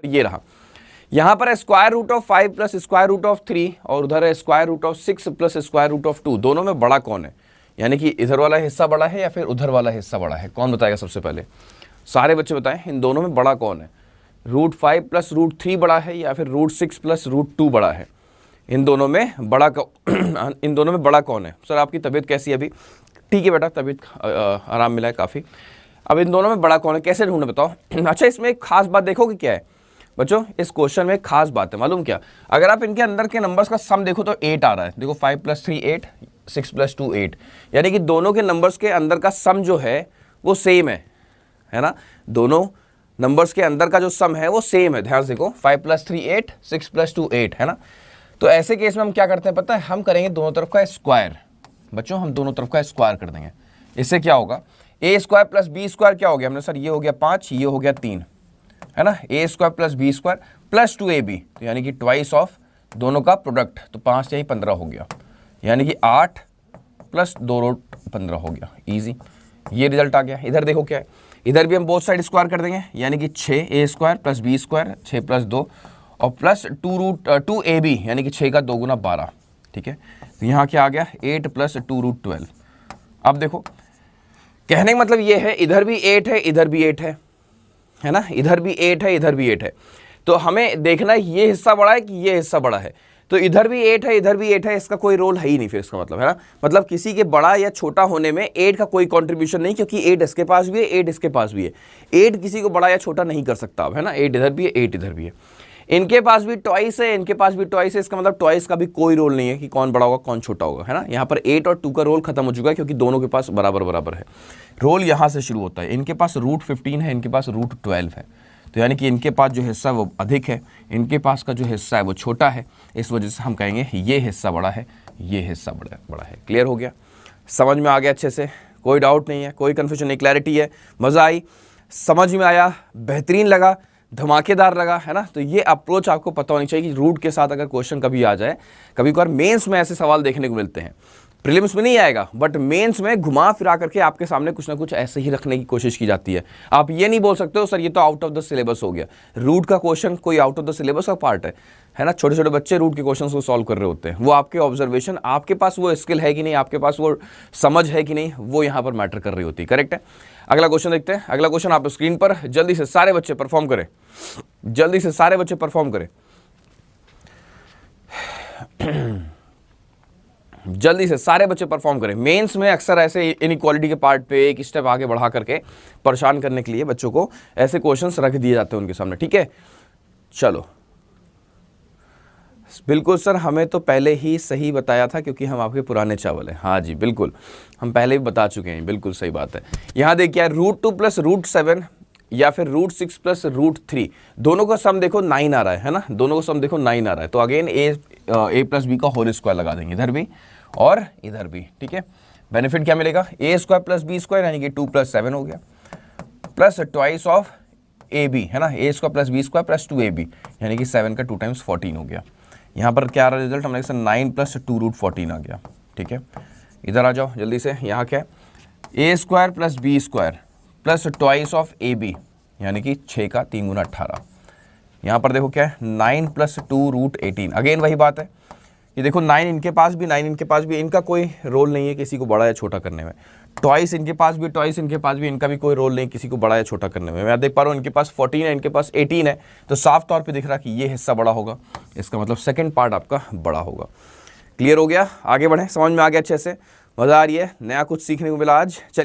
ये रहा, यहाँ पर है square root of 5 plus square root of 3 और उधर है square root of 6 plus square root of 2। दोनों में बड़ा कौन है, यानी कि इधर वाला हिस्सा बड़ा है या फिर उधर वाला हिस्सा बड़ा है? कौन बताएगा सबसे पहले? सारे बच्चे बताएं, इन दोनों में बड़ा कौन है? रूट 5 प्लस रूट 3 बड़ा है या फिर रूट 6 प्लस रूट 2 बड़ा है? इन दोनों में बड़ा इन दोनों में बड़ा कौन है? सर आपकी तबीयत कैसी है अभी? ठीक है बेटा, तबीयत आराम मिला है काफ़ी। अब इन दोनों में बड़ा कौन है, कैसे ढूंढे बताओ? अच्छा, इसमें एक खास बात देखोगे क्या है बच्चों? इस क्वेश्चन में एक खास बात है, मालूम क्या? अगर आप इनके अंदर के नंबर्स का सम देखो तो 8 आ रहा है। देखो 5 प्लस 3 8, 6 प्लस 2 8, यानी कि दोनों के नंबर्स के अंदर का सम जो है वो सेम है ना? दोनों नंबर्स के अंदर का जो सम है वो सेम है। ध्यान से देखो, 5 प्लस 3 8, 6 प्लस 2 8, है ना? तो ऐसे केस में हम क्या करते हैं पता है? हम करेंगे दोनों तरफ का स्क्वायर। बच्चों हम दोनों तरफ का स्क्वायर कर देंगे। इससे क्या होगा? ए स्क्वायर प्लस बी स्क्वायर क्या हो गया हमने? सर ये हो गया 5, ये हो गया 3, है ना? A square plus B square plus 2ab, तो यानी कि ट्वाइस ऑफ दोनों का प्रोडक्ट, तो 5 यही 15 हो गया, यानी कि 8 प्लस 2 रूट 15 हो गया। इजी, ये रिजल्ट आ गया। इधर देखो क्या है, इधर भी हम बोथ साइड स्क्वायर कर देंगे, यानी कि 6 A square plus B square, 6 plus 2 और प्लस 2ab, यानी कि 6 का 2 गुना 12, ठीक है? तो यहाँ क्या आ गया? 8 प्लस 2 रूट 12। अब देखो, कहने का मतलब ये है, इधर भी 8 है, इधर भी 8 है ना? इधर भी 8 है, इधर भी 8 है। तो हमें देखना है ये हिस्सा बड़ा है कि ये हिस्सा बड़ा है। तो इधर भी 8 है, इधर भी 8 है, इसका कोई रोल है ही नहीं फिर, इसका मतलब, है ना? मतलब किसी के बड़ा या छोटा होने में 8 का कोई कंट्रीब्यूशन नहीं, क्योंकि 8 इसके पास भी है, 8 इसके पास भी है। 8 किसी को बड़ा या छोटा नहीं कर सकता अब, है ना? 8 इधर भी है, 8 इधर भी है। इनके पास भी ट्वाइस है, इनके पास भी ट्वाइस है, इसका मतलब ट्वाइस का भी कोई रोल नहीं है कि कौन बड़ा होगा कौन छोटा होगा, है ना? यहाँ पर 8 और 2 का रोल खत्म हो चुका है, क्योंकि दोनों के पास बराबर बराबर है। रोल यहाँ से शुरू होता है। इनके पास रूट 15 है, इनके पास रूट 12 है, तो यानी कि इनके पास जो हिस्सा है वो अधिक है, इनके पास का जो हिस्सा है वो छोटा है। इस वजह से हम कहेंगे ये हिस्सा बड़ा है, ये हिस्सा बड़ा है। क्लियर हो गया? समझ में आ गया अच्छे से? कोई डाउट नहीं है, कोई कन्फ्यूजन नहीं, क्लैरिटी है? मज़ा आई? समझ में आया? बेहतरीन लगा? धमाकेदार लगा, है ना? तो ये अप्रोच आपको पता होनी चाहिए कि रूट के साथ अगर क्वेश्चन कभी आ जाए, कभी कभार मेंस में ऐसे सवाल देखने को मिलते हैं, प्रीलिम्स में नहीं आएगा, बट मेंस में घुमा फिरा करके आपके सामने कुछ ना कुछ ऐसे ही रखने की कोशिश की जाती है। आप ये नहीं बोल सकते हो सर ये तो आउट ऑफ द सिलेबस हो गया। रूट का क्वेश्चन कोई आउट ऑफ द सिलेबस का पार्ट है ना? छोटे छोटे बच्चे रूट के क्वेश्चंस को सॉल्व कर रहे होते हैं। वो आपके ऑब्जर्वेशन, आपके पास वो स्किल है कि नहीं, आपके पास वो समझ है कि नहीं, वो यहाँ पर मैटर कर रही होती है। करेक्ट है? अगला क्वेश्चन देखते हैं। अगला क्वेश्चन आप स्क्रीन पर जल्दी से सारे बच्चे परफॉर्म करें, जल्दी से सारे बच्चे परफॉर्म करें, जल्दी से सारे बच्चे परफॉर्म करें। मेंस में अक्सर ऐसे इनइक्वालिटी के पार्ट पे एक स्टेप आगे बढ़ा करके परेशान करने के लिए बच्चों को ऐसे क्वेश्चंस रख दिए जाते हैं उनके सामने। ठीक है, चलो। बिल्कुल सर, हमें तो पहले ही सही बताया था क्योंकि हम आपके पुराने चावल हैं। हाँ जी बिल्कुल, हम पहले भी बता चुके हैं, बिल्कुल सही बात है। यहाँ देखिए रूट 2 प्लस रूट 7 या फिर रूट 6 प्लस रूट 3, दोनों का सम देखो 9 आ रहा है ना? दोनों का सम देखो 9 आ रहा है। तो अगेन ए प्लस बी का होल स्क्वायर लगा देंगे इधर भी और इधर भी। ठीक है, बेनिफिट क्या मिलेगा? A square plus B square यानी कि 2 प्लस 7 हो गया, plus twice of A B, है ना? A square plus B square plus 2ab यानी कि 7 का 2 टाइम्स 14 हो गया। यहाँ पर क्या आ रहा है रिजल्ट? हमने 9 प्लस 2 रूट 14 आ गया। ठीक है, इधर आ जाओ जल्दी से। यहाँ क्या है? A square plus B square plus twice of A B यानी कि 6 का 3 गुना 18। यहाँ पर देखो क्या है? 9 प्लस 2 रूट 18। अगेन वही बात है, ये देखो 9 इनके पास भी, 9 इनके पास भी, इनका कोई रोल नहीं है किसी को बड़ा या छोटा करने में। ट्वाइस इनके पास भी, ट्वाइस इनके पास भी, इनका भी कोई रोल नहीं किसी को बड़ा या छोटा करने में। मैं देख पा रहा हूँ इनके पास 14 है, इनके पास 18 है, तो साफ तौर पे दिख रहा है कि ये हिस्सा बड़ा होगा। इसका मतलब सेकंड पार्ट आपका बड़ा होगा। क्लियर हो गया? आगे बढ़े, समझ में आ गया अच्छे से? मज़ा आ रही है? नया कुछ सीखने को मिला आज? चलिए।